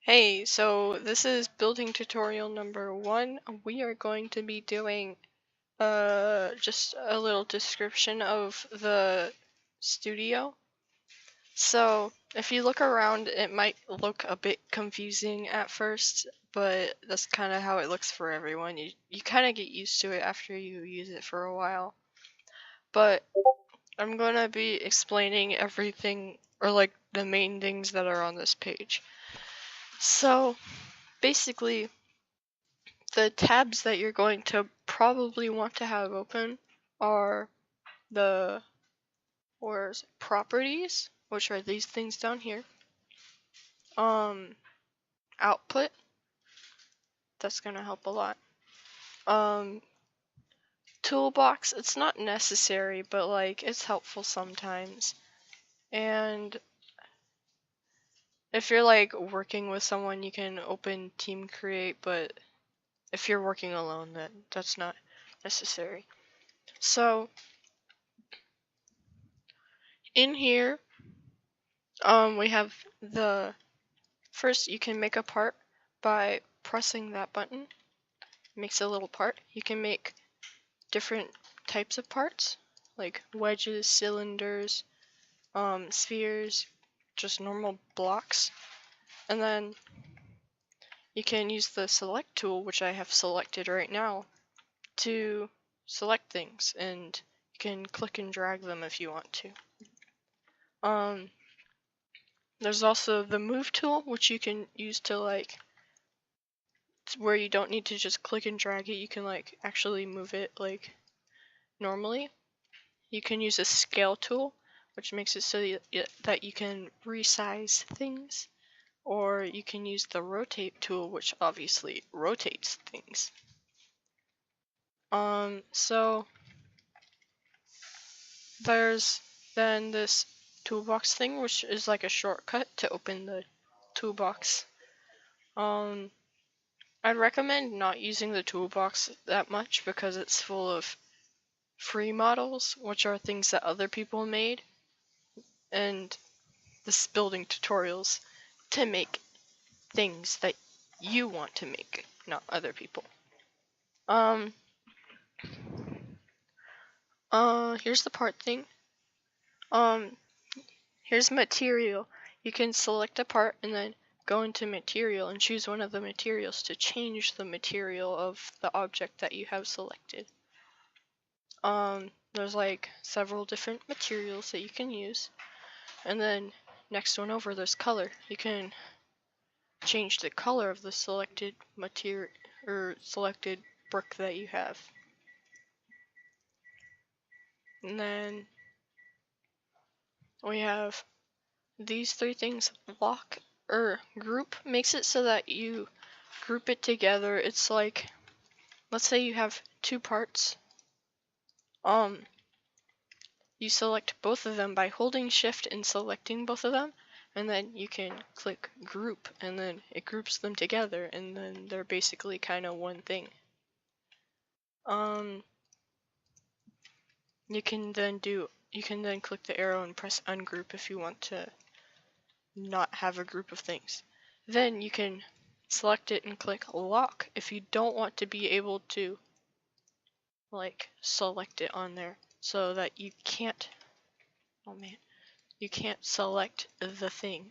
Hey, so this is building tutorial number 1. We are going to be doing just a little description of the studio. So if you look around, it might look a bit confusing at first, but that's kind of how it looks for everyone. You kind of get used to it after you use it for a while. But I'm going to be explaining everything, or like the main things that are on this page. So basically, the tabs that you're going to probably want to have open are the properties, which are these things down here. Output, that's gonna help a lot. Toolbox, it's not necessary, but like it's helpful sometimes. And if you're like working with someone, you can open team create, but if you're working alone, then that's not necessary. So in here, we have the first, you can make a part by pressing that button. It makes a little part. You can make different types of parts, like wedges, cylinders, spheres, just normal blocks. And then you can use the select tool, which I have selected right now, to select things, and you can click and drag them if you want to. There's also the move tool, which you can use to like, where you don't need to just click and drag it, you can like actually move it like normally. You can use a scale tool, which makes it so that you can resize things, or you can use the rotate tool, which obviously rotates things. So there's then this toolbox thing, which is like a shortcut to open the toolbox. I'd recommend not using the toolbox that much because it's full of free models, which are things that other people made, and this building tutorials to make things that you want to make, not other people. Here's the part thing. Here's material. You can select a part and then go into material and choose one of the materials to change the material of the object that you have selected. There's like several different materials that you can use. And then next one over, there's color. You can change the color of the selected material or selected brick that you have. And then we have these three things. Lock or group makes it so that you group it together. It's like, let's say you have two parts. You select both of them by holding shift and selecting both of them, and then you can click group and then it groups them together, and then they're basically kind of one thing. You can then click the arrow and press ungroup if you want to not have a group of things. Then you can select it and click lock if you don't want to be able to like select it on there, so that you can't, you can't select the thing.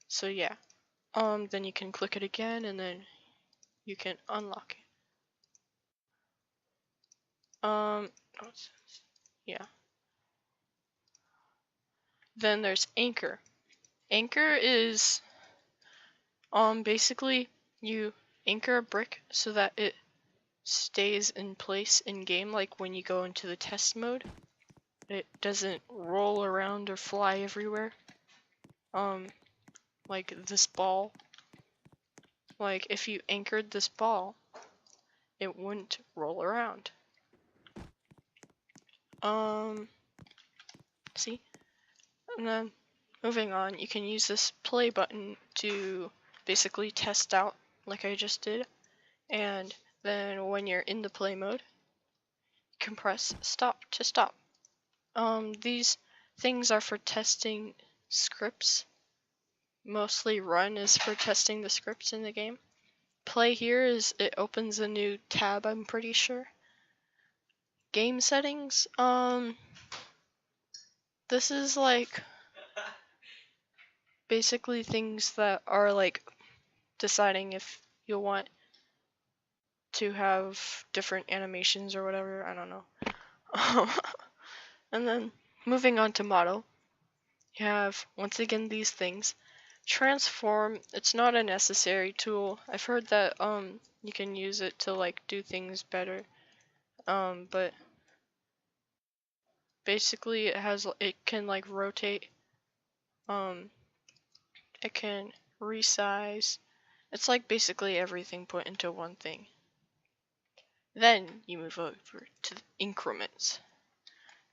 So yeah. Then you can click it again and then you can unlock it. Yeah. Then there's anchor. Anchor is basically you anchor a brick so that it stays in place in game, like when you go into the test mode. It doesn't roll around or fly everywhere. Like this ball. Like if you anchored this ball, it wouldn't roll around. See? And then moving on, you can use this play button to basically test out like I just did. And then when you're in the play mode, you can press stop to stop. These things are for testing scripts Mostly run is for testing the scripts in the game. Play here is it opens a new tab, I'm pretty sure. Game settings, this is like basically things that are like deciding if you'll want to have different animations or whatever, I don't know. And then moving on to model, you have once again these things. Transform, it's not a necessary tool. I've heard that you can use it to like do things better. But basically it can like rotate, it can resize. It's like basically everything put into one thing. Then you move over to the increments.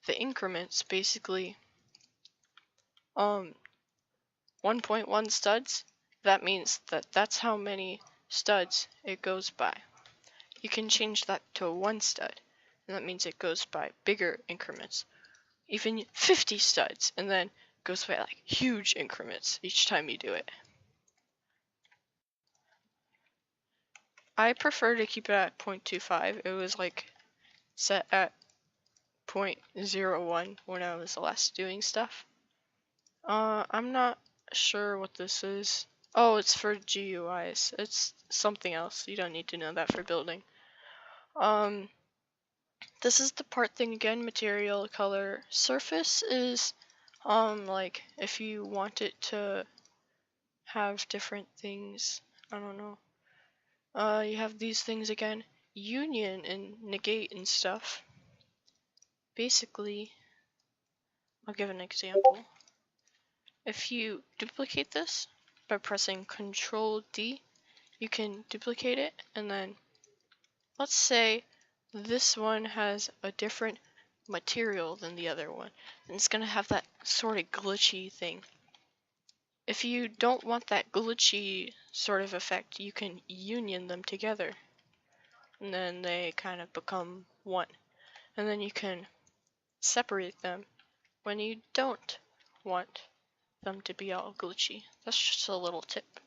The increments basically 1.1 studs. That means that that's how many studs it goes by. You can change that to 1 stud, and that means it goes by bigger increments. Even 50 studs, and then goes by like huge increments each time you do it. I prefer to keep it at 0.25. It was like set at 0.01 when I was last doing stuff. I'm not sure what this is. Oh, it's for GUIs. It's something else. You don't need to know that for building. This is the part thing again, material, color. Surface is, like, if you want it to have different things, I don't know. You have these things again, union and negate and stuff. Basically, I'll give an example. If you duplicate this by pressing Control D, you can duplicate it, and then let's say this one has a different material than the other one, and it's gonna have that sort of glitchy thing. If you don't want that glitchy sort of effect, you can union them together, and then they kind of become one. And then you can separate them when you don't want them to be all glitchy. That's just a little tip.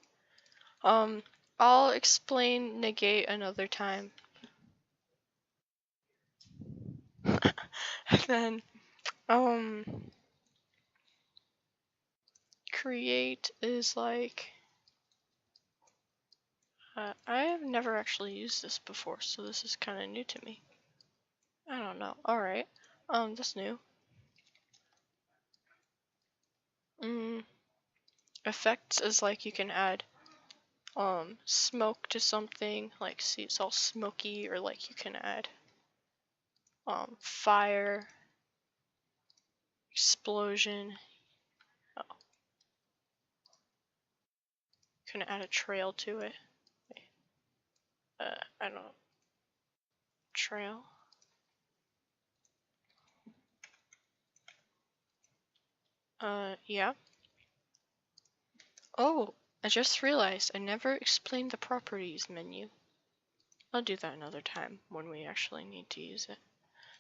I'll explain negate another time. And then, create is like, I have never actually used this before, so this is kind of new to me. I don't know. Alright, that's new. Effects is like you can add smoke to something, like see it's all smoky, or like you can add fire, explosion. Oh. You can add a trail to it. I don't know. Trail. Yeah. Oh, I just realized I never explained the properties menu. I'll do that another time when we actually need to use it.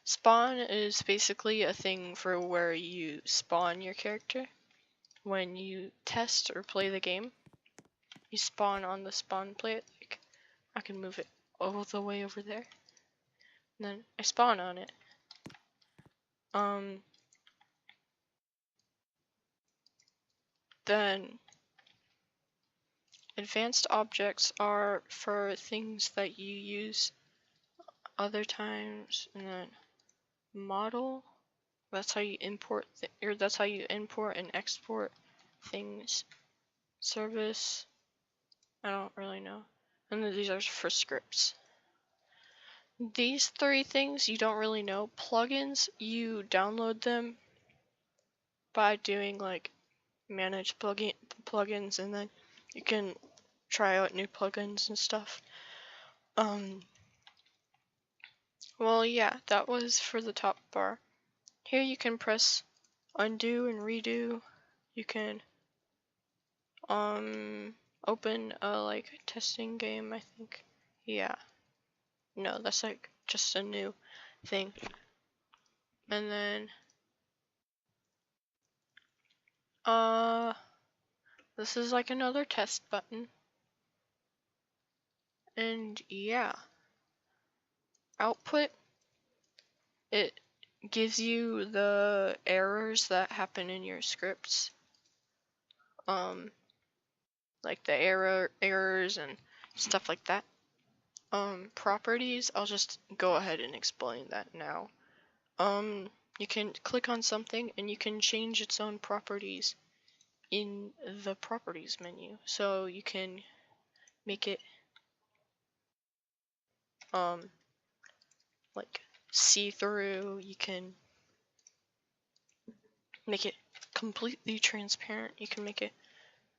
Spawn is basically a thing for where you spawn your character. When you test or play the game, you spawn on the spawn plate. Like, I can move it all the way over there. And then I spawn on it. Then advanced objects are for things that you use other times, and then model, that's how you import or that's how you import and export things. Service, I don't really know. And then these are for scripts. These 3 things you don't really know. Plugins, you download them by doing like manage plugins, and then you can try out new plugins and stuff. Well, yeah, that was for the top bar. Here you can press undo and redo. You can open a like testing game, I think. Yeah. No, that's like just a new thing. And then this is like another test button. And yeah, output, it gives you the errors that happen in your scripts. Like the errors and stuff like that. Properties, I'll just go ahead and explain that now. You can click on something and you can change its own properties in the properties menu. So you can make it like see-through, you can make it completely transparent, you can make it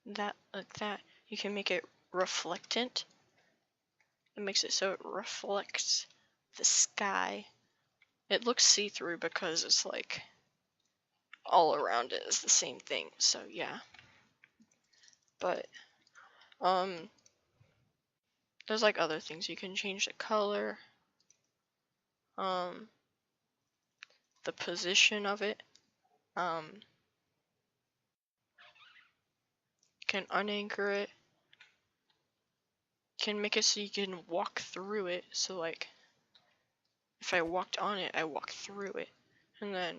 that like that, you can make it reflectant. It makes it so it reflects the sky. It looks see-through because it's like all around it is the same thing, so yeah. But there's like other things. You can change the color, the position of it, you can unanchor it, you can make it so you can walk through it, so like if I walked on it, I walk through it. And then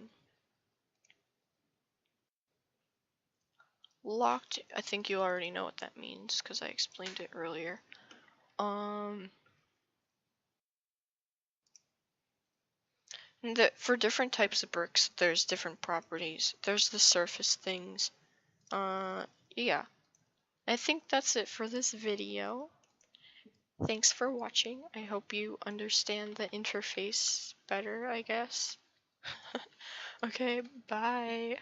locked, I think you already know what that means because I explained it earlier. For different types of bricks, there's different properties. There's the surface things. Yeah. I think that's it for this video. Thanks for watching. I hope you understand the interface better, I guess. Okay, bye.